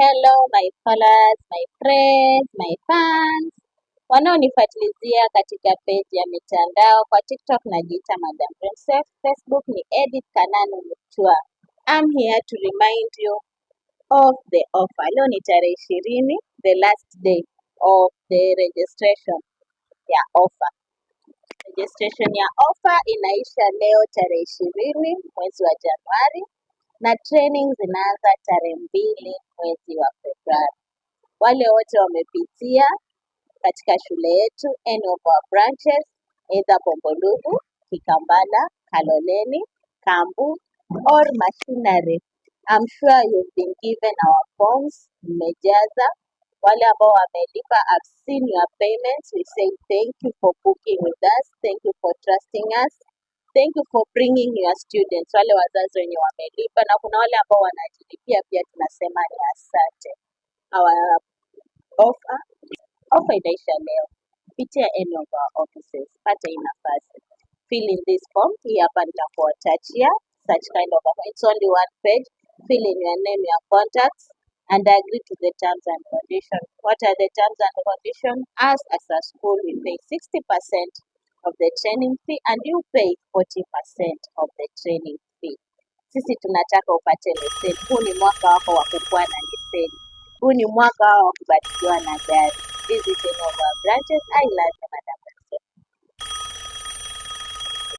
Hello my followers, my friends, my fans wanaonifuatilizia katika page ya mitandao. Kwa TikTok najiita Madam Princess, Facebook ni Edith Kananu Mutua. I'm here to remind you of the offer. Leo ni tarehe 20, the last day of the registration ya offer. Registration ya offer inaisha leo tarehe 20 mwezi wa Januari na training zinaanza tarehe 2 mwezi wa Februari. Wale wote wamepitia katika shule yetu any of our branches, either Bombolulu, Kikambala, Kaloleni, Kambu or Machinery. I'm sure you've been given our forms, mmejaza. Wale ambao wamelipa, I've seen your payments. We say thank you for booking with us. Thank you for trusting us. Thank you for bringing your students. Wale wazazi wenye wamelipa na kuna wale ambao wanajilipia pia tunasema ni asante. Our offer inaisha leo. Pitia any of our offices. Pata hii nafasi. Fill in this form. Hii hapa nitakuatachia. Such kind of offer. It's only one page. Fill in your name, your contacts, and agree to the terms and conditions. What are the terms and conditions? As a school, we pay 60% of the training fee and you pay 40% of the training fee. Sisi tunataka upate leseni. Huu ni mwaka wako wa kukuwa na leseni. Huu ni mwaka wako wa kubarikiwa na gari. Visit any of our branches. I love you, Madam.